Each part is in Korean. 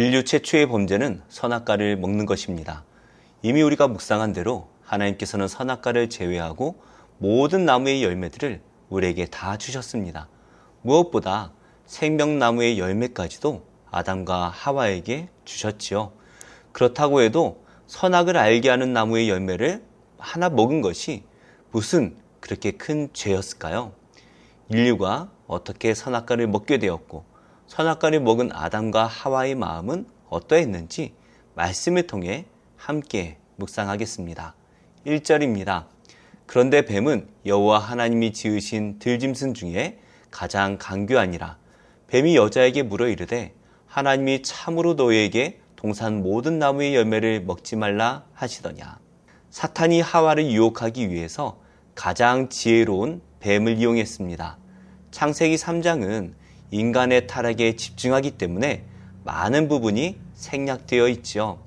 인류 최초의 범죄는 선악과를 먹는 것입니다. 이미 우리가 묵상한 대로 하나님께서는 선악과를 제외하고 모든 나무의 열매들을 우리에게 다 주셨습니다. 무엇보다 생명나무의 열매까지도 아담과 하와에게 주셨지요. 그렇다고 해도 선악을 알게 하는 나무의 열매를 하나 먹은 것이 무슨 그렇게 큰 죄였을까요? 인류가 어떻게 선악과를 먹게 되었고 선악과를 먹은 아담과 하와의 마음은 어떠했는지 말씀을 통해 함께 묵상하겠습니다. 1절입니다. 그런데 뱀은 여호와 하나님이 지으신 들짐승 중에 가장 간교하니라. 뱀이 여자에게 물어 이르되 하나님이 참으로 너희에게 동산 모든 나무의 열매를 먹지 말라 하시더냐. 사탄이 하와를 유혹하기 위해서 가장 지혜로운 뱀을 이용했습니다. 창세기 3장은 인간의 타락에 집중하기 때문에 많은 부분이 생략되어 있죠.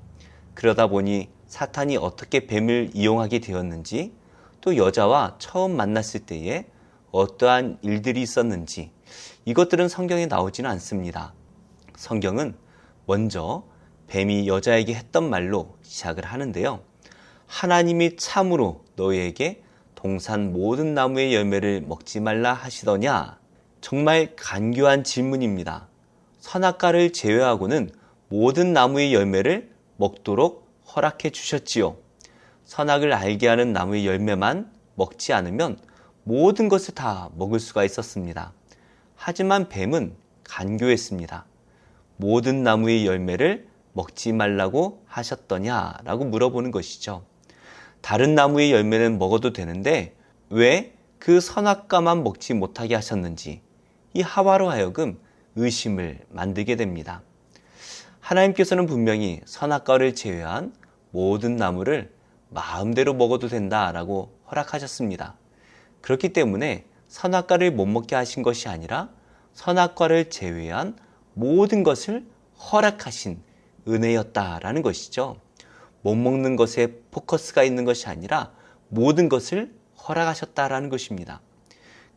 그러다 보니 사탄이 어떻게 뱀을 이용하게 되었는지, 또 여자와 처음 만났을 때에 어떠한 일들이 있었는지, 이것들은 성경에 나오지는 않습니다. 성경은 먼저 뱀이 여자에게 했던 말로 시작을 하는데요. 하나님이 참으로 너희에게 동산 모든 나무의 열매를 먹지 말라 하시더냐? 정말 간교한 질문입니다. 선악과를 제외하고는 모든 나무의 열매를 먹도록 허락해 주셨지요. 선악을 알게 하는 나무의 열매만 먹지 않으면 모든 것을 다 먹을 수가 있었습니다. 하지만 뱀은 간교했습니다. 모든 나무의 열매를 먹지 말라고 하셨더냐라고 물어보는 것이죠. 다른 나무의 열매는 먹어도 되는데 왜 그 선악과만 먹지 못하게 하셨는지 이 하와로 하여금 의심을 만들게 됩니다. 하나님께서는 분명히 선악과를 제외한 모든 나무를 마음대로 먹어도 된다라고 허락하셨습니다. 그렇기 때문에 선악과를 못 먹게 하신 것이 아니라 선악과를 제외한 모든 것을 허락하신 은혜였다라는 것이죠. 못 먹는 것에 포커스가 있는 것이 아니라 모든 것을 허락하셨다라는 것입니다.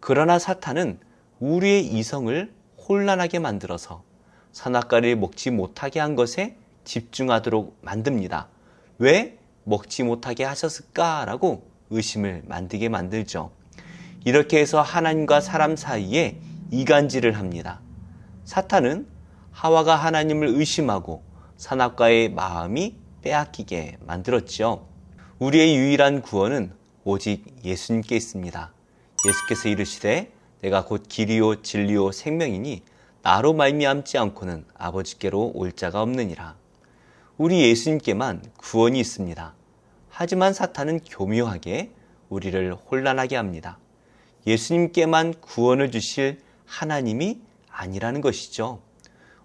그러나 사탄은 우리의 이성을 혼란하게 만들어서 선악과를 먹지 못하게 한 것에 집중하도록 만듭니다. 왜 먹지 못하게 하셨을까라고 의심을 만들게 만들죠. 이렇게 해서 하나님과 사람 사이에 이간질을 합니다. 사탄은 하와가 하나님을 의심하고 선악과의 마음이 빼앗기게 만들었죠. 우리의 유일한 구원은 오직 예수님께 있습니다. 예수께서 이르시되 내가 곧 길이요 진리요 생명이니 나로 말미암지 않고는 아버지께로 올 자가 없느니라. 우리 예수님께만 구원이 있습니다. 하지만 사탄은 교묘하게 우리를 혼란하게 합니다. 예수님께만 구원을 주실 하나님이 아니라는 것이죠.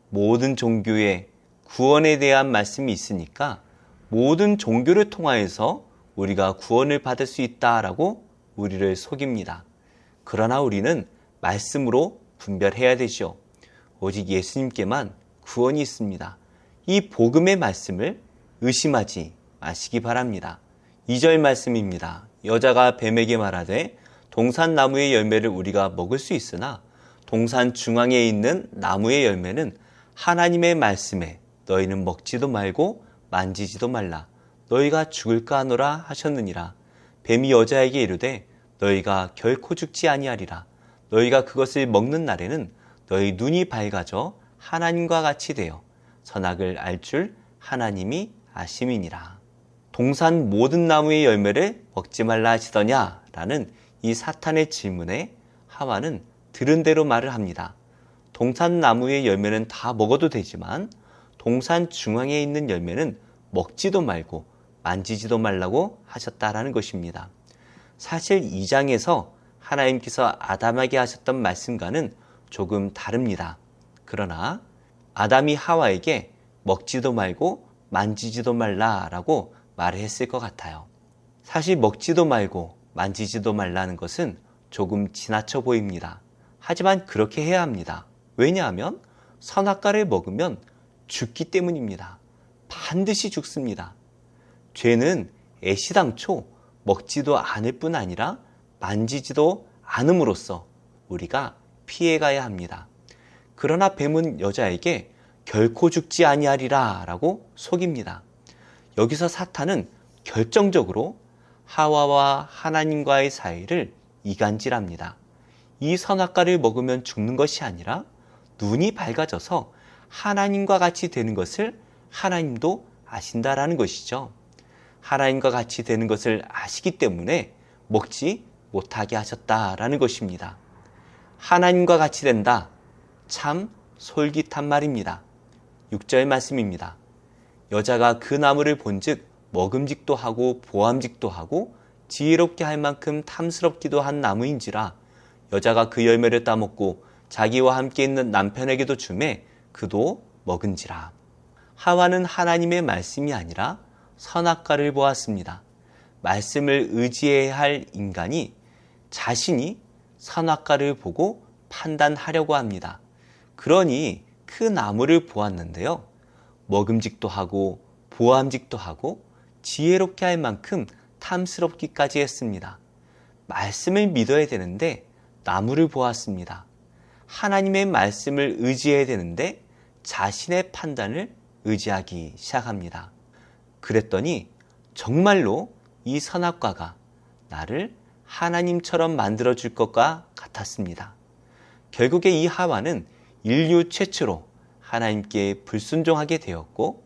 모든 종교에 구원에 대한 말씀이 있으니까 모든 종교를 통하여서 우리가 구원을 받을 수 있다라고 우리를 속입니다. 그러나 우리는 말씀으로 분별해야 되죠. 오직 예수님께만 구원이 있습니다. 이 복음의 말씀을 의심하지 마시기 바랍니다. 2절 말씀입니다. 여자가 뱀에게 말하되 동산 나무의 열매를 우리가 먹을 수 있으나 동산 중앙에 있는 나무의 열매는 하나님의 말씀에 너희는 먹지도 말고 만지지도 말라. 너희가 죽을까 하노라 하셨느니라. 뱀이 여자에게 이르되 너희가 결코 죽지 아니하리라. 너희가 그것을 먹는 날에는 너희 눈이 밝아져 하나님과 같이 되어 선악을 알 줄 하나님이 아심이니라. 동산 모든 나무의 열매를 먹지 말라 하시더냐? 라는 이 사탄의 질문에 하와는 들은 대로 말을 합니다. 동산 나무의 열매는 다 먹어도 되지만 동산 중앙에 있는 열매는 먹지도 말고 만지지도 말라고 하셨다라는 것입니다. 사실 2장에서 하나님께서 아담에게 하셨던 말씀과는 조금 다릅니다. 그러나 아담이 하와에게 먹지도 말고 만지지도 말라라고 말을 했을 것 같아요. 사실 먹지도 말고 만지지도 말라는 것은 조금 지나쳐 보입니다. 하지만 그렇게 해야 합니다. 왜냐하면 선악과를 먹으면 죽기 때문입니다. 반드시 죽습니다. 죄는 애시당초 먹지도 않을 뿐 아니라 만지지도 않음으로써 우리가 피해가야 합니다. 그러나 뱀은 여자에게 결코 죽지 아니하리라 라고 속입니다. 여기서 사탄은 결정적으로 하와와 하나님과의 사이를 이간질합니다. 이 선악과를 먹으면 죽는 것이 아니라 눈이 밝아져서 하나님과 같이 되는 것을 하나님도 아신다라는 것이죠. 하나님과 같이 되는 것을 아시기 때문에 먹지 못하게 하셨다라는 것입니다. 하나님과 같이 된다. 참 솔깃한 말입니다. 6절 말씀입니다. 여자가 그 나무를 본즉 먹음직도 하고 보암직도 하고 지혜롭게 할 만큼 탐스럽기도 한 나무인지라 여자가 그 열매를 따먹고 자기와 함께 있는 남편에게도 주매 그도 먹은지라. 하와는 하나님의 말씀이 아니라 선악과를 보았습니다. 말씀을 의지해야 할 인간이 자신이 선악과를 보고 판단하려고 합니다. 그러니 그 나무를 보았는데요. 먹음직도 하고 보암직도 하고 지혜롭게 할 만큼 탐스럽기까지 했습니다. 말씀을 믿어야 되는데 나무를 보았습니다. 하나님의 말씀을 의지해야 되는데 자신의 판단을 의지하기 시작합니다. 그랬더니 정말로 이 선악과가 나를 하나님처럼 만들어줄 것과 같았습니다. 결국에 이 하와는 인류 최초로 하나님께 불순종하게 되었고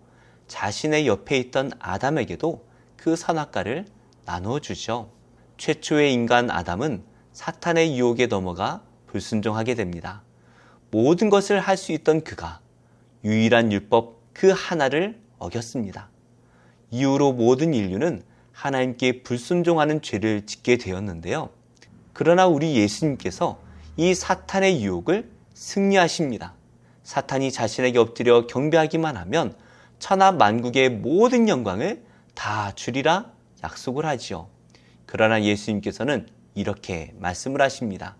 자신의 옆에 있던 아담에게도 그 선악과를 나누어 주죠. 최초의 인간 아담은 사탄의 유혹에 넘어가 불순종하게 됩니다. 모든 것을 할 수 있던 그가 유일한 율법 그 하나를 어겼습니다. 이후로 모든 인류는 하나님께 불순종하는 죄를 짓게 되었는데요. 그러나 우리 예수님께서 이 사탄의 유혹을 승리하십니다. 사탄이 자신에게 엎드려 경배하기만 하면 천하 만국의 모든 영광을 다 주리라 약속을 하지요. 그러나 예수님께서는 이렇게 말씀을 하십니다.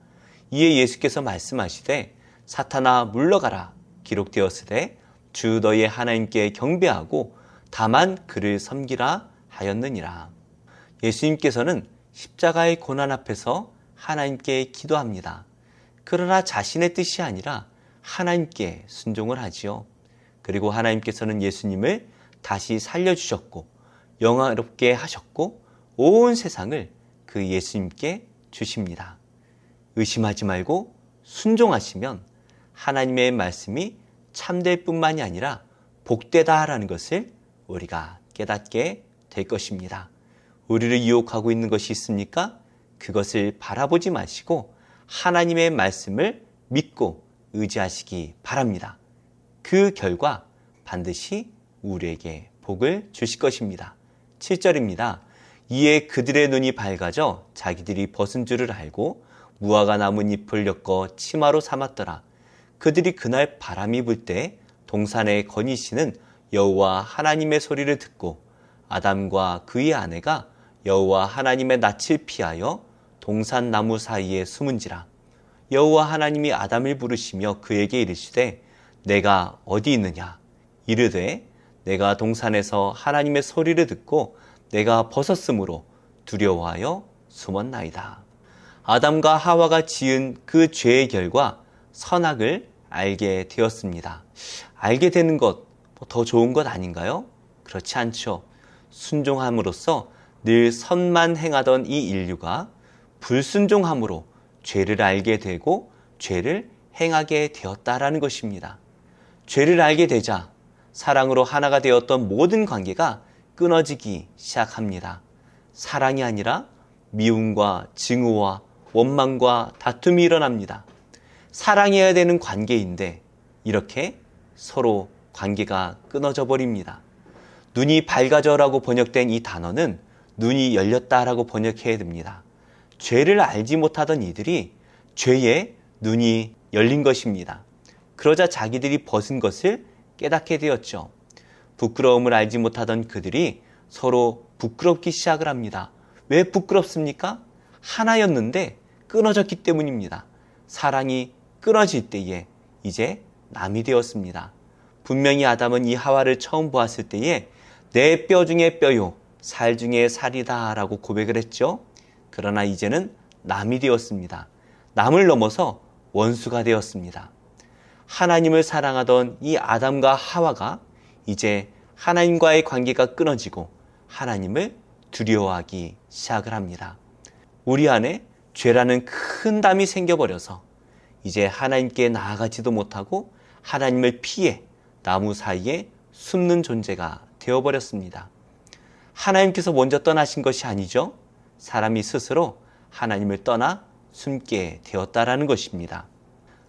이에 예수께서 말씀하시되 사탄아 물러가라 기록되었으되 주 너의 하나님께 경배하고 다만 그를 섬기라 하였느니라. 예수님께서는 십자가의 고난 앞에서 하나님께 기도합니다. 그러나 자신의 뜻이 아니라 하나님께 순종을 하지요. 그리고 하나님께서는 예수님을 다시 살려주셨고 영화롭게 하셨고 온 세상을 그 예수님께 주십니다. 의심하지 말고 순종하시면 하나님의 말씀이 참될 뿐만이 아니라 복되다라는 것을 우리가 깨닫게 될 것입니다. 우리를 유혹하고 있는 것이 있습니까? 그것을 바라보지 마시고 하나님의 말씀을 믿고 의지하시기 바랍니다. 그 결과 반드시 우리에게 복을 주실 것입니다. 7절입니다. 이에 그들의 눈이 밝아져 자기들이 벗은 줄을 알고 무화과 나뭇잎을 엮어 치마로 삼았더라. 그들이 그날 바람이 불 때 동산에 거니시는 여호와 하나님의 소리를 듣고 아담과 그의 아내가 여호와 하나님의 낯을 피하여 동산 나무 사이에 숨은지라. 여호와 하나님이 아담을 부르시며 그에게 이르시되 내가 어디 있느냐? 이르되 내가 동산에서 하나님의 소리를 듣고 내가 벗었으므로 두려워하여 숨었나이다. 아담과 하와가 지은 그 죄의 결과 선악을 알게 되었습니다. 알게 되는 것 더 좋은 것 아닌가요? 그렇지 않죠. 순종함으로써 늘 선만 행하던 이 인류가 불순종함으로 죄를 알게 되고 죄를 행하게 되었다라는 것입니다. 죄를 알게 되자 사랑으로 하나가 되었던 모든 관계가 끊어지기 시작합니다. 사랑이 아니라 미움과 증오와 원망과 다툼이 일어납니다. 사랑해야 되는 관계인데 이렇게 서로 관계가 끊어져 버립니다. 눈이 밝아져라고 번역된 이 단어는 눈이 열렸다라고 번역해야 됩니다. 죄를 알지 못하던 이들이 죄에 눈이 열린 것입니다. 그러자 자기들이 벗은 것을 깨닫게 되었죠. 부끄러움을 알지 못하던 그들이 서로 부끄럽기 시작을 합니다. 왜 부끄럽습니까? 하나였는데 끊어졌기 때문입니다. 사랑이 끊어질 때에 이제 남이 되었습니다. 분명히 아담은 이 하와를 처음 보았을 때에 내 뼈 중에 뼈요 살 중에 살이다 라고 고백을 했죠. 그러나 이제는 남이 되었습니다. 남을 넘어서 원수가 되었습니다. 하나님을 사랑하던 이 아담과 하와가 이제 하나님과의 관계가 끊어지고 하나님을 두려워하기 시작을 합니다. 우리 안에 죄라는 큰 담이 생겨버려서 이제 하나님께 나아가지도 못하고 하나님을 피해 나무 사이에 숨는 존재가 되어버렸습니다. 하나님께서 먼저 떠나신 것이 아니죠. 사람이 스스로 하나님을 떠나 숨게 되었다라는 것입니다.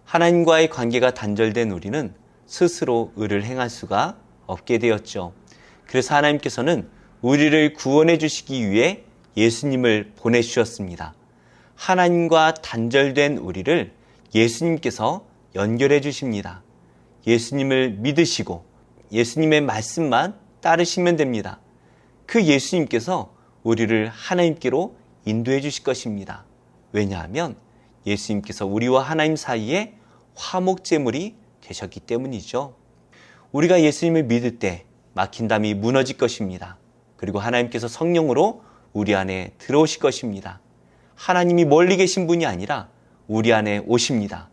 하나님과의 관계가 단절된 우리는 스스로 의를 행할 수가 없게 되었죠. 그래서 하나님께서는 우리를 구원해 주시기 위해 예수님을 보내주셨습니다. 하나님과 단절된 우리를 예수님께서 연결해 주십니다. 예수님을 믿으시고 예수님의 말씀만 따르시면 됩니다. 그 예수님께서 우리를 하나님께로 인도해 주실 것입니다. 왜냐하면 예수님께서 우리와 하나님 사이에 화목제물이 되셨기 때문이죠. 우리가 예수님을 믿을 때 막힌 담이 무너질 것입니다. 그리고 하나님께서 성령으로 우리 안에 들어오실 것입니다. 하나님이 멀리 계신 분이 아니라 우리 안에 오십니다.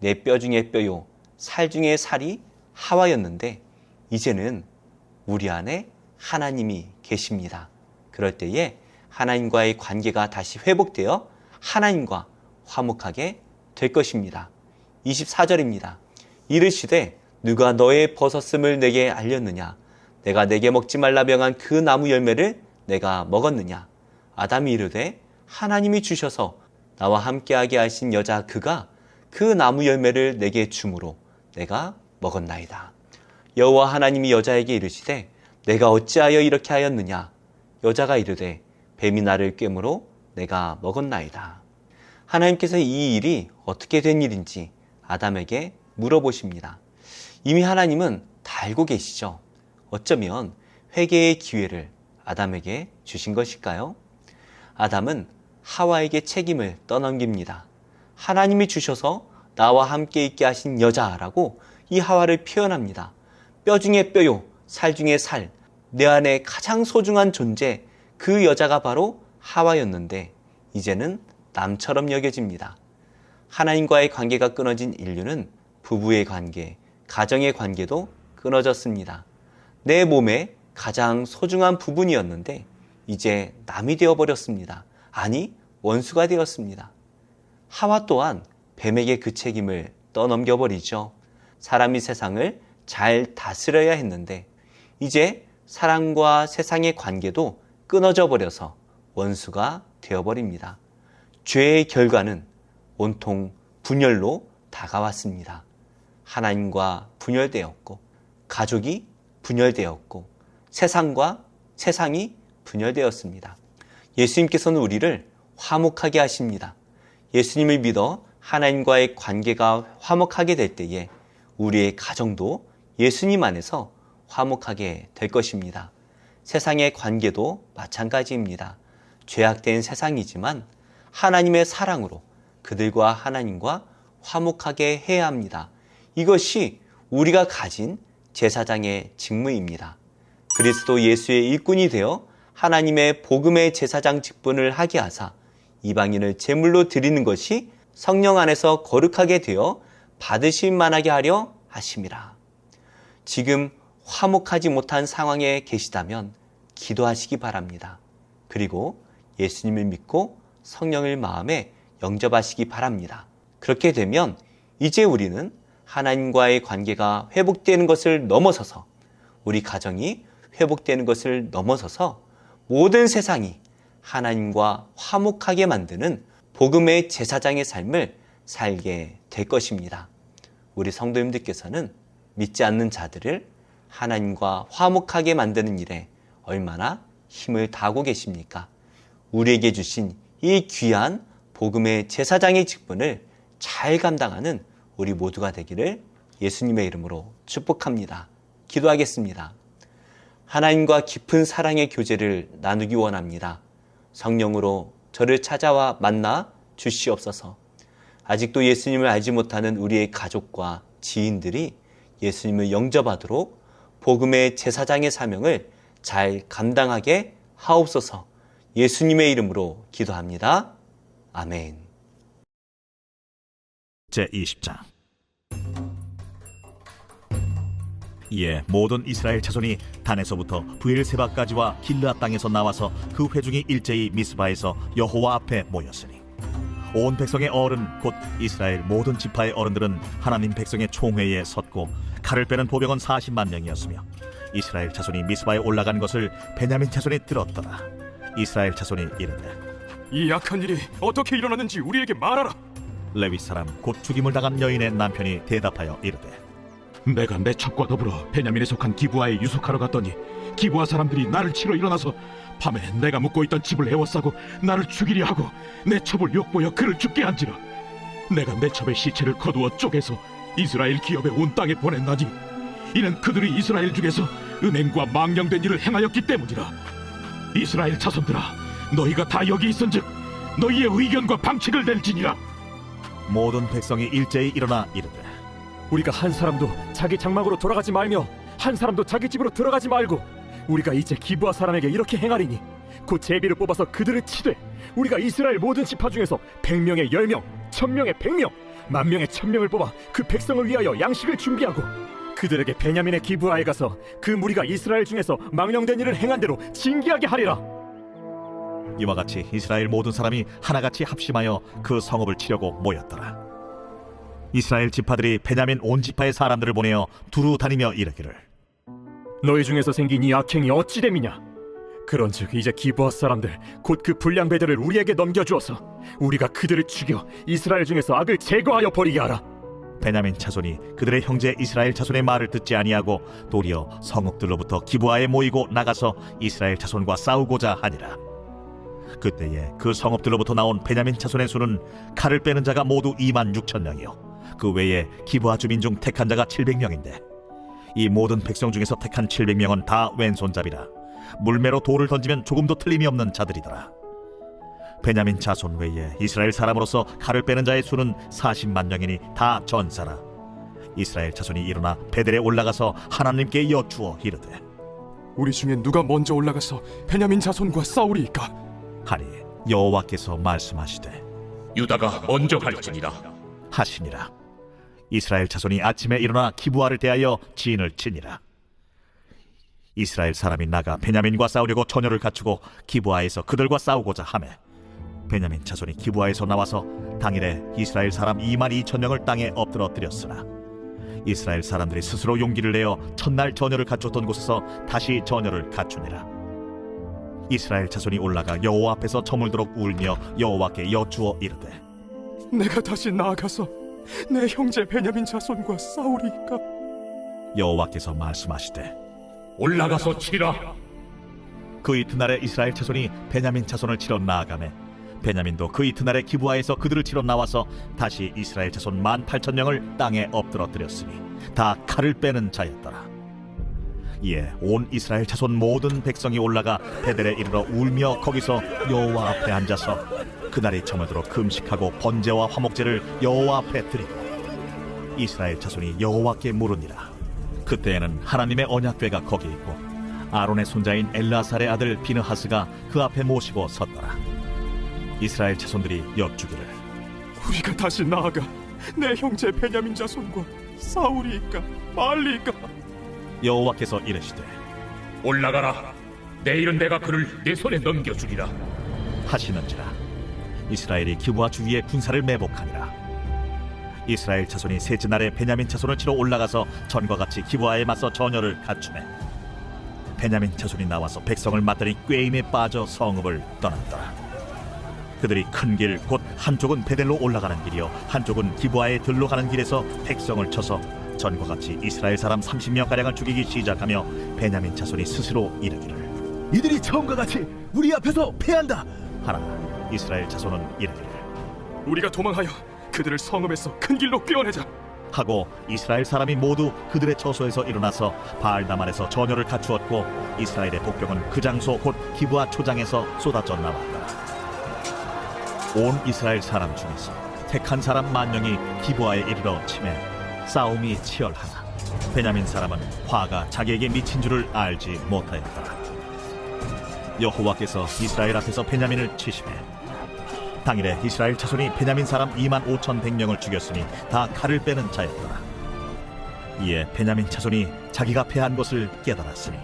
내 뼈 중에 뼈요, 살 중에 살이 하와였는데 이제는 우리 안에 하나님이 계십니다. 그럴 때에 하나님과의 관계가 다시 회복되어 하나님과 화목하게 될 것입니다. 24절입니다. 이르시되 누가 너의 버섯음을 내게 알렸느냐? 내가 내게 먹지 말라 명한 그 나무 열매를 내가 먹었느냐? 아담이 이르되 하나님이 주셔서 나와 함께하게 하신 여자 그가 그 나무 열매를 내게 주므로 내가 먹었나이다. 여호와 하나님이 여자에게 이르시되 내가 어찌하여 이렇게 하였느냐? 여자가 이르되 뱀이 나를 꿰므로 내가 먹었나이다. 하나님께서 이 일이 어떻게 된 일인지 아담에게 물어보십니다. 이미 하나님은 다 알고 계시죠. 어쩌면 회개의 기회를 아담에게 주신 것일까요? 아담은 하와에게 책임을 떠넘깁니다. 하나님이 주셔서 나와 함께 있게 하신 여자라고 이 하와를 표현합니다. 뼈 중에 뼈요, 살 중에 살, 내 안에 가장 소중한 존재, 그 여자가 바로 하와였는데 이제는 남처럼 여겨집니다. 하나님과의 관계가 끊어진 인류는 부부의 관계, 가정의 관계도 끊어졌습니다. 내 몸에 가장 소중한 부분이었는데 이제 남이 되어버렸습니다. 아니, 원수가 되었습니다. 하와 또한 뱀에게 그 책임을 떠넘겨버리죠. 사람이 세상을 잘 다스려야 했는데 이제 사람과 세상의 관계도 끊어져 버려서 원수가 되어버립니다. 죄의 결과는 온통 분열로 다가왔습니다. 하나님과 분열되었고 가족이 분열되었고 세상과 세상이 분열되었습니다. 예수님께서는 우리를 화목하게 하십니다. 예수님을 믿어 하나님과의 관계가 화목하게 될 때에 우리의 가정도 예수님 안에서 화목하게 될 것입니다. 세상의 관계도 마찬가지입니다. 죄악된 세상이지만 하나님의 사랑으로 그들과 하나님과 화목하게 해야 합니다. 이것이 우리가 가진 제사장의 직무입니다. 그리스도 예수의 일꾼이 되어 하나님의 복음의 제사장 직분을 하게 하사 이방인을 제물로 드리는 것이 성령 안에서 거룩하게 되어 받으실 만하게 하려 하심이라. 지금 화목하지 못한 상황에 계시다면 기도하시기 바랍니다. 그리고 예수님을 믿고 성령을 마음에 영접하시기 바랍니다. 그렇게 되면 이제 우리는 하나님과의 관계가 회복되는 것을 넘어서서 우리 가정이 회복되는 것을 넘어서서 모든 세상이 하나님과 화목하게 만드는 복음의 제사장의 삶을 살게 될 것입니다. 우리 성도님들께서는 믿지 않는 자들을 하나님과 화목하게 만드는 일에 얼마나 힘을 다하고 계십니까? 우리에게 주신 이 귀한 복음의 제사장의 직분을 잘 감당하는 우리 모두가 되기를 예수님의 이름으로 축복합니다. 기도하겠습니다. 하나님과 깊은 사랑의 교제를 나누기 원합니다. 성령으로 저를 찾아와 만나 주시옵소서. 아직도 예수님을 알지 못하는 우리의 가족과 지인들이 예수님을 영접하도록 복음의 제사장의 사명을 잘 감당하게 하옵소서. 예수님의 이름으로 기도합니다. 아멘. 제20장 이에 모든 이스라엘 자손이 단에서부터 브엘세바까지와 길르앗 땅에서 나와서 그 회중이 일제히 미스바에서 여호와 앞에 모였으니 온 백성의 어른 곧 이스라엘 모든 지파의 어른들은 하나님 백성의 총회에 섰고 칼을 빼는 보병은 40만 명이었으며 이스라엘 자손이 미스바에 올라간 것을 베냐민 자손이 들었더라. 이스라엘 자손이 이르되 이 악한 일이 어떻게 일어났는지 우리에게 말하라. 레위 사람 곧 죽임을 당한 여인의 남편이 대답하여 이르되 내가 내 첩과 더불어 베냐민에 속한 기브아에 유숙하러 갔더니 기브아 사람들이 나를 치러 일어나서 밤에 내가 묵고 있던 집을 에워싸고 나를 죽이려 하고 내 첩을 욕보여 그를 죽게 한지라. 내가 내 첩의 시체를 거두어 쪼개서 이스라엘 기업의 온 땅에 보냈나니 이는 그들이 이스라엘 중에서 음행과 망령된 일을 행하였기 때문이라. 이스라엘 자손들아, 너희가 다 여기 있은즉 너희의 의견과 방책을 낼지니라. 모든 백성이 일제히 일어나 이르되 우리가 한 사람도 자기 장막으로 돌아가지 말며 한 사람도 자기 집으로 들어가지 말고 우리가 이제 기브아 사람에게 이렇게 행하리니 곧 제비를 뽑아서 그들을 치되 우리가 이스라엘 모든 지파 중에서 100명에 10명, 1000명에 100명, 10,000명에 1000명을 뽑아 그 백성을 위하여 양식을 준비하고 그들에게 베냐민의 기브아에 가서 그 무리가 이스라엘 중에서 망령된 일을 행한 대로 징계하게 하리라. 이와 같이 이스라엘 모든 사람이 하나같이 합심하여 그 성읍을 치려고 모였더라. 이스라엘 지파들이 베냐민 온 지파의 사람들을 보내어 두루 다니며 이르기를 너희 중에서 생긴 이 악행이 어찌 됨이냐? 그런즉 이제 기브아 사람들 곧 그 불량 배들을 우리에게 넘겨주어서 우리가 그들을 죽여 이스라엘 중에서 악을 제거하여 버리게 하라. 베냐민 자손이 그들의 형제 이스라엘 자손의 말을 듣지 아니하고 도리어 성읍들로부터 기브아에 모이고 나가서 이스라엘 자손과 싸우고자 하니라. 그때에 그 성읍들로부터 나온 베냐민 자손의 수는 칼을 빼는 자가 모두 26,000명이요 그 외에 기브아 주민 중 택한 자가 700명인데 이 모든 백성 중에서 택한 700명은 다 왼손잡이라 물매로 돌을 던지면 조금도 틀림이 없는 자들이더라. 베냐민 자손 외에 이스라엘 사람으로서 칼을 빼는 자의 수는 40만 명이니 다 전사라. 이스라엘 자손이 일어나 베델에 올라가서 하나님께 여쭈어 이르되 우리 중에 누가 먼저 올라가서 베냐민 자손과 싸우리이까? 하니 여호와께서 말씀하시되 유다가 먼저 갈지니라 하시니라. 이스라엘 자손이 아침에 일어나 기브아를 대하여 진을 치니라. 이스라엘 사람이 나가 베냐민과 싸우려고 전열을 갖추고 기브아에서 그들과 싸우고자 하매 베냐민 자손이 기브아에서 나와서 당일에 이스라엘 사람 22,000명을 땅에 엎드러뜨렸으나 이스라엘 사람들이 스스로 용기를 내어 첫날 전열을 갖췄던 곳에서 다시 전열을 갖추니라. 이스라엘 자손이 올라가 여호와 앞에서 저물도록 울며 여호와께 여쭈어 이르되 내가 다시 나아가서 내 형제 베냐민 자손과 싸우리이까? 여호와께서 말씀하시되 올라가서 치라. 그 이튿날에 이스라엘 자손이 베냐민 자손을 치러 나아가매 베냐민도 그 이튿날에 기브아에서 그들을 치러 나와서 다시 이스라엘 자손 18,000명을 땅에 엎드러뜨렸으니 다 칼을 빼는 자였더라. 이에 온 이스라엘 자손 모든 백성이 올라가 베델에 이르러 울며 거기서 여호와 앞에 앉아서 그날이 저물도록 금식하고 번제와 화목제를 여호와 앞에 드리고 이스라엘 자손이 여호와께 물으니라. 그때에는 하나님의 언약궤가 거기 있고 아론의 손자인 엘라살의 아들 비느하스가 그 앞에 모시고 섰더라. 이스라엘 자손들이 여쭈기를 우리가 다시 나아가 내 형제 베냐민 자손과 싸우리이까 말리이까? 여호와께서 이르시되 올라가라. 내일은 내가 그를 내 손에 넘겨주리라 하시는지라. 이스라엘이 기브아 주위에 군사를 매복하니라. 이스라엘 자손이 셋째 날에 베냐민 자손을 치러 올라가서 전과 같이 기브아에 맞서 전열을 갖추매 베냐민 자손이 나와서 백성을 맞더니 꾀임에 빠져 성읍을 떠났더라. 그들이 큰 길 곧 한쪽은 베델로 올라가는 길이요 한쪽은 기브아에 들로 가는 길에서 백성을 쳐서 전과 같이 이스라엘 사람 30명가량을 죽이기 시작하며 베냐민 자손이 스스로 이르기를 이들이 처음과 같이 우리 앞에서 패한다 하나 이스라엘 자손은 이르기를 우리가 도망하여 그들을 성읍에서 큰 길로 꿰어내자 하고 이스라엘 사람이 모두 그들의 처소에서 일어나서 바알다만에서 전열을 갖추었고 이스라엘의 복병은 그 장소 곧 기브아 초장에서 쏟아져 나왔다. 온 이스라엘 사람 중에서 택한 사람 10,000명이 기브아에 이르러 치매 싸움이 치열하나 베냐민 사람은 화가 자기에게 미친 줄을 알지 못하였더라. 여호와께서 이스라엘 앞에서 베냐민을 치시매 당일에 이스라엘 자손이 베냐민 사람 25,100명을 죽였으니 다 칼을 빼는 자였더라. 이에 베냐민 자손이 자기가 패한 것을 깨달았으니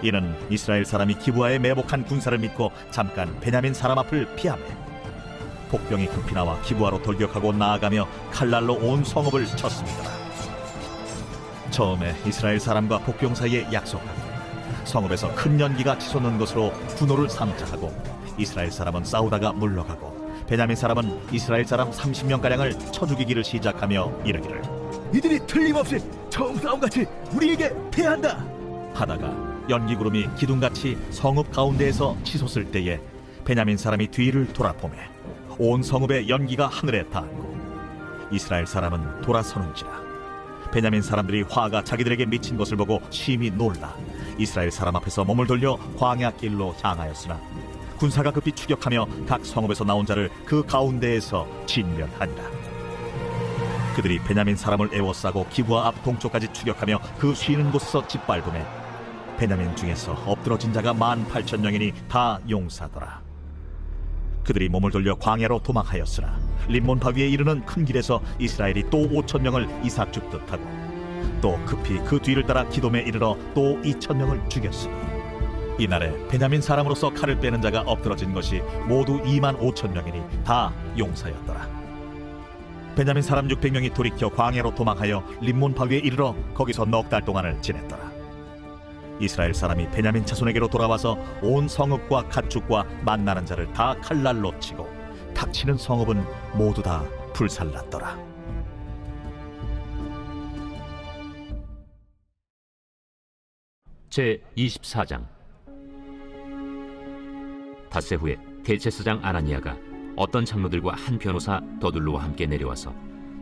이는 이스라엘 사람이 기브아에 매복한 군사를 믿고 잠깐 베냐민 사람 앞을 피하매 복병이 급히 나와 기브아로 돌격하고 나아가며 칼날로 온 성읍을 쳤습니다. 처음에 이스라엘 사람과 복병 사이에 약속하기를 성읍에서 큰 연기가 치솟는 것으로 분노를 삼자하고 이스라엘 사람은 싸우다가 물러가고 베냐민 사람은 이스라엘 사람 30명가량을 쳐 죽이기를 시작하며 이르기를 이들이 틀림없이 처음 싸움같이 우리에게 패한다 하다가 연기구름이 기둥같이 성읍 가운데에서 치솟을 때에 베냐민 사람이 뒤를 돌아보매 온 성읍의 연기가 하늘에 닿고 이스라엘 사람은 돌아서는지라. 베냐민 사람들이 화가 자기들에게 미친 것을 보고 심히 놀라 이스라엘 사람 앞에서 몸을 돌려 광야 길로 향하였으나 군사가 급히 추격하며 각 성읍에서 나온 자를 그 가운데에서 진멸하니라. 그들이 베냐민 사람을 에워싸고 기브아 앞 동쪽까지 추격하며 그 쉬는 곳에서 짓밟음에 베냐민 중에서 엎드러진 자가 18,000명이니 다 용사더라. 그들이 몸을 돌려 광야로 도망하였으나 림몬 바위에 이르는 큰 길에서 이스라엘이 또 5,000명을 이삭죽듯 하고 또 급히 그 뒤를 따라 기돔에 이르러 또 2,000명을 죽였으니 이날에 베냐민 사람으로서 칼을 빼는 자가 엎드러진 것이 모두 25,000명이니 다 용사였더라. 베냐민 사람 600명이 돌이켜 광야로 도망하여 림몬 바위에 이르러 거기서 넉 달 동안을 지냈더라. 이스라엘 사람이 베냐민 자손에게로 돌아와서 온 성읍과 가축과 만나는 자를 다 칼날로 치고 닥치는 성읍은 모두 다 불살랐더라. 제 24장. 닷새 후에 대제사장 아나니아가 어떤 장로들과 한 변호사 더둘로와 함께 내려와서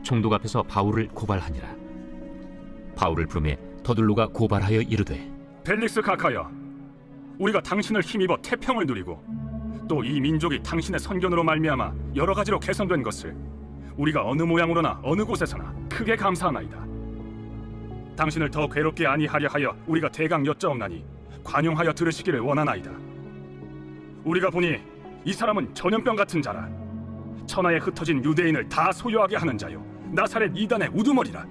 총독 앞에서 바울을 고발하니라. 바울을 부르매 더둘로가 고발하여 이르되 벨릭스 각하여, 우리가 당신을 힘입어 태평을 누리고 또 이 민족이 당신의 선견으로 말미암아 여러 가지로 개선된 것을 우리가 어느 모양으로나 어느 곳에서나 크게 감사하나이다. 당신을 더 괴롭게 아니하려 하여 우리가 대강 여짜옵나니 관용하여 들으시기를 원하나이다. 우리가 보니 이 사람은 전염병 같은 자라. 천하에 흩어진 유대인을 다 소유하게 하는 자요, 나사렛 이단의 우두머리라.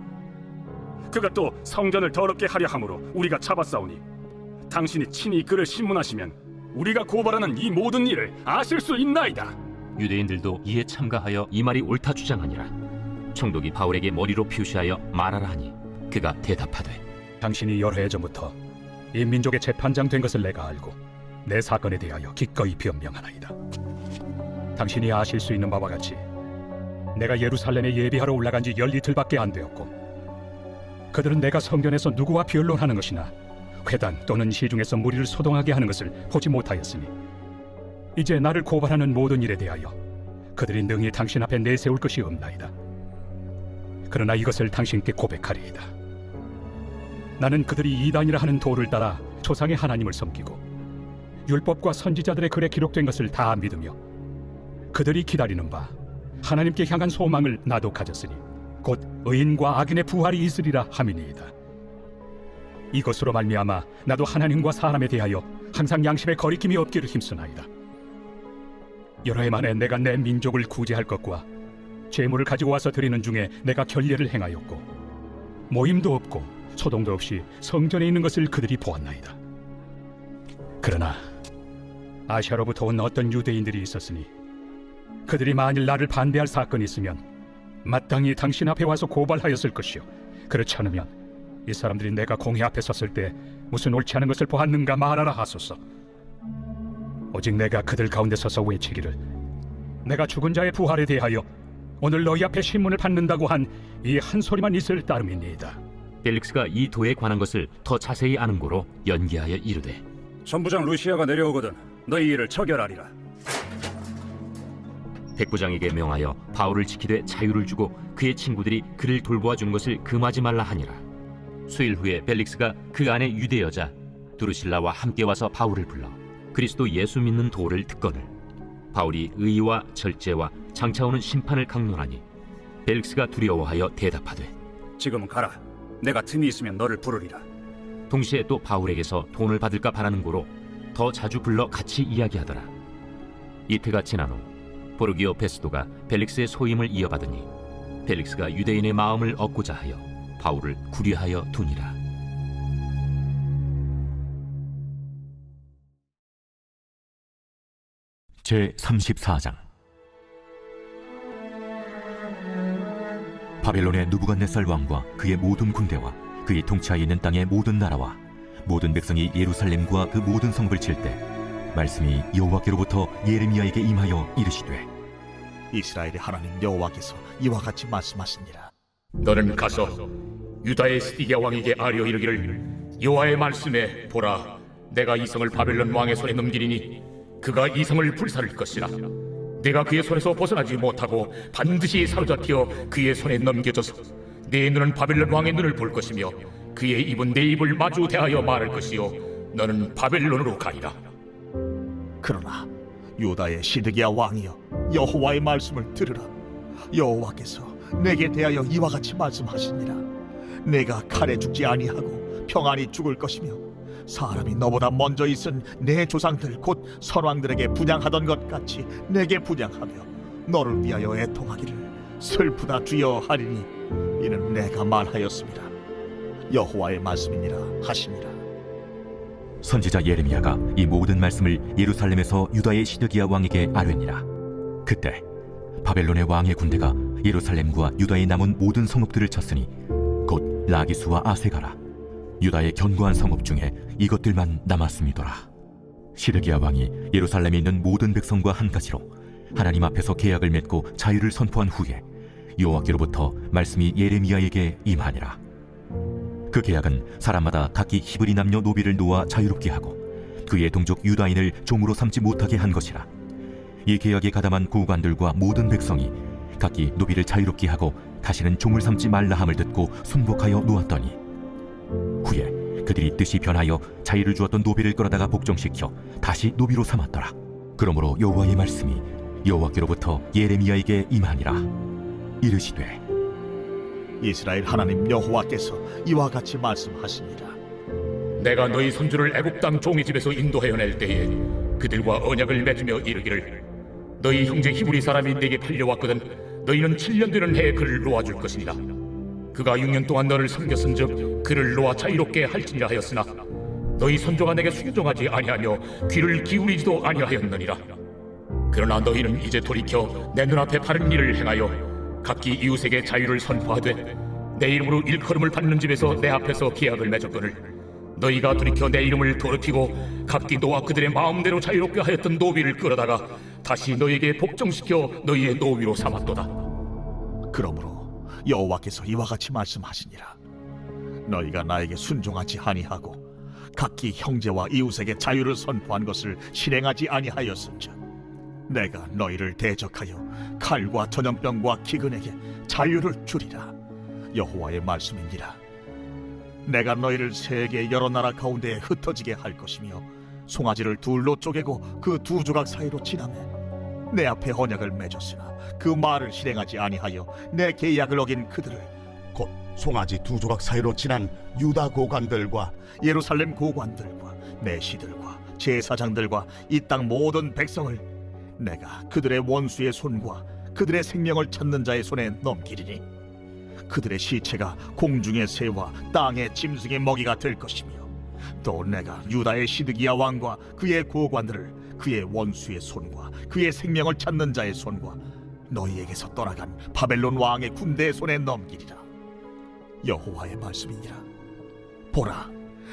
그가 또 성전을 더럽게 하려 함으로 우리가 잡았사오니 당신이 친히 그를 신문하시면 우리가 고발하는 이 모든 일을 아실 수 있나이다. 유대인들도 이에 참가하여 이 말이 옳다 주장하니라. 총독이 바울에게 머리로 표시하여 말하라 하니 그가 대답하되 당신이 여러 해 전부터 이 민족의 재판장 된 것을 내가 알고 내 사건에 대하여 기꺼이 변명하나이다. 당신이 아실 수 있는 바와 같이 내가 예루살렘에 예비하러 올라간 지 10이틀밖에 안 되었고 그들은 내가 성전에서 누구와 변론하는 것이나 회당 또는 시중에서 무리를 소동하게 하는 것을 보지 못하였으니 이제 나를 고발하는 모든 일에 대하여 그들이 능히 당신 앞에 내세울 것이 없나이다. 그러나 이것을 당신께 고백하리이다. 나는 그들이 이단이라 하는 도를 따라 조상의 하나님을 섬기고 율법과 선지자들의 글에 기록된 것을 다 믿으며 그들이 기다리는 바 하나님께 향한 소망을 나도 가졌으니 곧 의인과 악인의 부활이 있으리라 함이니이다. 이것으로 말미암아 나도 하나님과 사람에 대하여 항상 양심에 거리낌이 없기를 힘쓰나이다. 여러 해 만에 내가 내 민족을 구제할 것과 죄물을 가지고 와서 드리는 중에 내가 결례를 행하였고 모임도 없고 소동도 없이 성전에 있는 것을 그들이 보았나이다. 그러나 아시아로부터 온 어떤 유대인들이 있었으니 그들이 만일 나를 반대할 사건이 있으면 마땅히 당신 앞에 와서 고발하였을 것이요, 그렇지 않으면 이 사람들이 내가 공회 앞에 섰을 때 무슨 옳지 않은 것을 보았는가 말하라 하소서. 오직 내가 그들 가운데 서서 외치기를 내가 죽은 자의 부활에 대하여 오늘 너희 앞에 신문을 받는다고 한 이 한 소리만 있을 따름이니이다. 벨릭스가 이 도에 관한 것을 더 자세히 아는 고로 연기하여 이르되 전부장 루시아가 내려오거든 너희 일을 처결하리라. 백부장에게 명하여 바울을 지키되 자유를 주고 그의 친구들이 그를 돌보아 준 것을 금하지 말라 하니라. 수일 후에 벨릭스가 그 안에 유대 여자 두루실라와 함께 와서 바울을 불러 그리스도 예수 믿는 도를 듣거늘 바울이 의와 절제와 장차오는 심판을 강론하니 벨릭스가 두려워하여 대답하되 지금은 가라. 내가 틈이 있으면 너를 부르리라. 동시에 또 바울에게서 돈을 받을까 바라는 고로 더 자주 불러 같이 이야기하더라. 이태가 지난 후 포르기오 베스도가 벨릭스의 소임을 이어받으니 벨릭스가 유대인의 마음을 얻고자 하여 바울을 구리하여 두니라. 제 34장. 바벨론의 느부갓네살 왕과 그의 모든 군대와 그의 통치하에 있는 땅의 모든 나라와 모든 백성이 예루살렘과 그 모든 성읍을 칠 때 말씀이 여호와께로부터 예레미야에게 임하여 이르시되, 이스라엘의 하나님 여호와께서 이와 같이 말씀하시니라. 너는 가서 유다의 시디기야 왕에게 아뢰어 이르기를, 여호와의 말씀에 보라, 내가 이 성을 바벨론 왕의 손에 넘기리니 그가 이 성을 불살을 것이라. 내가 그의 손에서 벗어나지 못하고 반드시 사로잡혀 그의 손에 넘겨져서 내 눈은 바벨론 왕의 눈을 볼 것이며 그의 입은 내 입을 마주 대하여 말할 것이요 너는 바벨론으로 가리라. 그러나 유다의 시드기야 왕이여, 여호와의 말씀을 들으라. 여호와께서 내게 대하여 이와 같이 말씀하시니라. 내가 칼에 죽지 아니하고 평안히 죽을 것이며 사람이 너보다 먼저 있은 내 조상들 곧 선왕들에게 분양하던 것 같이 내게 분양하며 너를 위하여 애통하기를 슬프다 주여 하리니 이는 내가 말하였습니다. 여호와의 말씀이니라 하시니라. 선지자 예레미야가 이 모든 말씀을 예루살렘에서 유다의 시드기야 왕에게 아뢰니라. 그때 바벨론의 왕의 군대가 예루살렘과 유다의 남은 모든 성읍들을 쳤으니 곧 라기스와 아세가라, 유다의 견고한 성읍 중에 이것들만 남았음이더라. 시드기야 왕이 예루살렘에 있는 모든 백성과 한 가지로 하나님 앞에서 계약을 맺고 자유를 선포한 후에 여호와께로부터 말씀이 예레미야에게 임하니라. 그 계약은 사람마다 각기 히브리 남녀 노비를 놓아 자유롭게 하고 그의 동족 유다인을 종으로 삼지 못하게 한 것이라. 이 계약에 가담한 고관들과 모든 백성이 각기 노비를 자유롭게 하고 다시는 종을 삼지 말라 함을 듣고 순복하여 놓았더니 후에 그들이 뜻이 변하여 자유를 주었던 노비를 끌어다가 복종시켜 다시 노비로 삼았더라. 그러므로 여호와의 말씀이 여호와께로부터 예레미야에게 임하니라. 이르시되, 이스라엘 하나님 여호와께서 이와 같이 말씀하시니라. 내가 너희 손주를 애굽 땅 종의 집에서 인도하여 낼 때에 그들과 언약을 맺으며 이르기를, 너희 형제 히브리 사람이 내게 팔려왔거든 너희는 7년 되는 해에 그를 놓아줄 것이니라. 그가 6년 동안 너를 섬겼은즉 그를 놓아 자유롭게 할지니라 하였으나 너희 손조가 내게 순종하지 아니하며 귀를 기울이지도 아니하였느니라. 그러나 너희는 이제 돌이켜 내 눈앞에 바른 일을 행하여 각기 이웃에게 자유를 선포하되 내 이름으로 일컬음을 받는 집에서 내 앞에서 계약을 맺었거늘 너희가 돌이켜 내 이름을 더럽히고 각기 너와 그들의 마음대로 자유롭게 하였던 노비를 끌어다가 다시 너희에게 복종시켜 너희의 노비로 삼았도다. 그러므로 여호와께서 이와 같이 말씀하시니라. 너희가 나에게 순종하지 아니하고 각기 형제와 이웃에게 자유를 선포한 것을 실행하지 아니하였은즉 내가 너희를 대적하여 칼과 전염병과 기근에게 자유를 주리라. 여호와의 말씀이니라. 내가 너희를 세계 여러 나라 가운데에 흩어지게 할 것이며 송아지를 둘로 쪼개고 그 두 조각 사이로 지나매 내 앞에 언약을 맺었으나 그 말을 실행하지 아니하여 내 계약을 어긴 그들을 곧 송아지 두 조각 사이로 지난 유다 고관들과 예루살렘 고관들과 내시들과 제사장들과 이 땅 모든 백성을 내가 그들의 원수의 손과 그들의 생명을 찾는 자의 손에 넘기리니 그들의 시체가 공중의 새와 땅의 짐승의 먹이가 될 것이며 또 내가 유다의 시드기야 왕과 그의 고관들을 그의 원수의 손과 그의 생명을 찾는 자의 손과 너희에게서 떠나간 바벨론 왕의 군대의 손에 넘기리라. 여호와의 말씀이니라. 보라,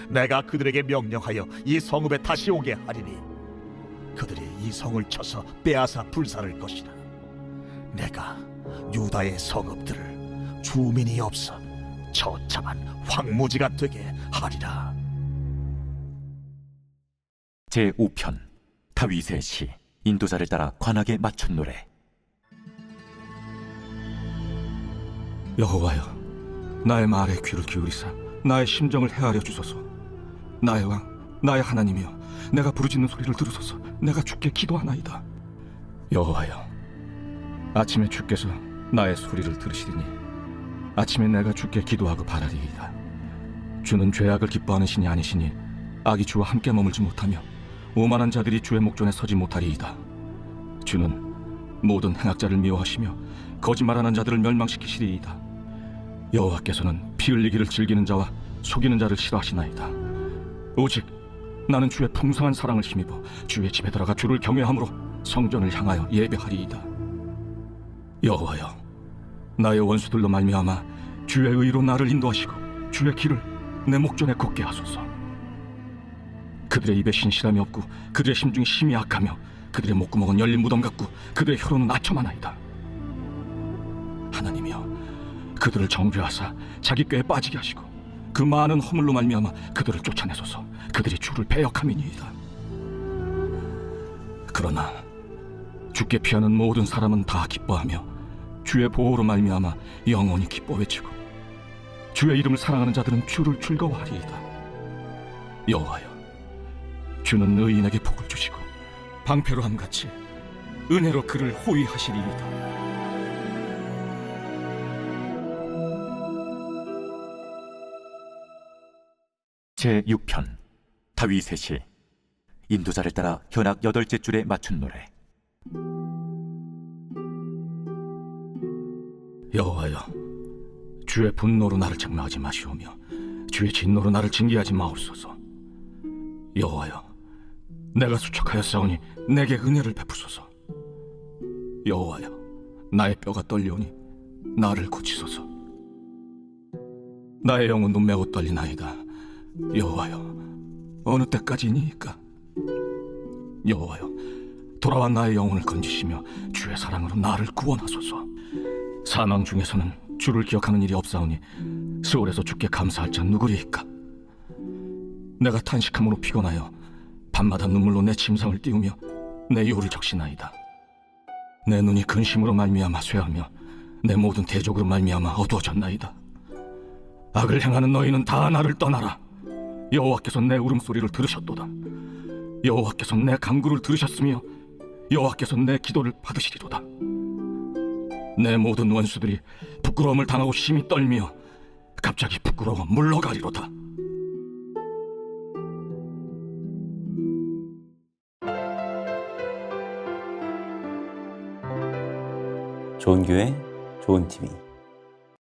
내가 그들에게 명령하여 이 성읍에 다시 오게 하리니 그들이 이 성을 쳐서 빼앗아 불살을 것이라. 내가 유다의 성읍들을 주민이 없어 처참한 황무지가 되게 하리라. 제5편 다윗의 시. 인도자를 따라 관악에 맞춘 노래. 여호와여, 나의 말에 귀를 기울이사 나의 심정을 헤아려 주소서. 나의 왕, 나의 하나님이여, 내가 부르짖는 소리를 들으소서. 내가 주께 기도하나이다. 여호와여, 아침에 주께서 나의 소리를 들으시리니 아침에 내가 주께 기도하고 바라리이다. 주는 죄악을 기뻐하는 신이 아니시니 악이 주와 함께 머물지 못하며 오만한 자들이 주의 목전에 서지 못하리이다. 주는 모든 행악자를 미워하시며 거짓말하는 자들을 멸망시키시리이다. 여호와께서는 피 흘리기를 즐기는 자와 속이는 자를 싫어하시나이다. 오직 나는 주의 풍성한 사랑을 힘입어 주의 집에 들어가 주를 경외함으로 성전을 향하여 예배하리이다. 여호와여, 나의 원수들로 말미암아 주의 의로 나를 인도하시고 주의 길을 내 목전에 걷게 하소서. 그들의 입에 신실함이 없고 그들의 심중이 심히 악하며 그들의 목구멍은 열린 무덤 같고 그들의 혀로는 아첨하나이다. 하나님이여, 그들을 정죄하사 자기 꾀에 빠지게 하시고 그 많은 허물로 말미암아 그들을 쫓아내소서. 그들이 주를 배역함이니이다. 그러나 주께 피하는 모든 사람은 다 기뻐하며 주의 보호로 말미암아 영원히 기뻐 외치고 주의 이름을 사랑하는 자들은 주를 즐거워하리이다. 여호와여, 주는 의인에게 복을 주시고 방패로함 같이 은혜로 그를 호위하시리이다. 제6편 다윗의 시. 인도자를 따라 현악 8째 줄에 맞춘 노래. 여호와여, 주의 분노로 나를 책망하지 마시오며 주의 진노로 나를 징계하지 마옵소서. 여호와여, 내가 수척하였사오니 내게 은혜를 베푸소서. 여호와여, 나의 뼈가 떨리오니 나를 고치소서. 나의 영혼도 매우 떨리나이다. 여호와여, 어느 때까지니이까? 여호와여, 돌아와 나의 영혼을 건지시며 주의 사랑으로 나를 구원하소서. 사망 중에서는 주를 기억하는 일이 없사오니 스올에서 주께 감사할 자 누구리이까? 내가 탄식함으로 피곤하여 밤마다 눈물로 내 침상을 띄우며 내 요를 적시나이다. 내 눈이 근심으로 말미암아 쇠하며 내 모든 대적으로 말미암아 어두워졌나이다. 악을 행하는 너희는 다 나를 떠나라. 여호와께서 내 울음소리를 들으셨도다. 여호와께서 내 간구를 들으셨으며 여호와께서 내 기도를 받으시리로다. 내 모든 원수들이 부끄러움을 당하고 심히 떨며 갑자기 부끄러워 물러가리로다. 좋은 교회, 좋은 TV.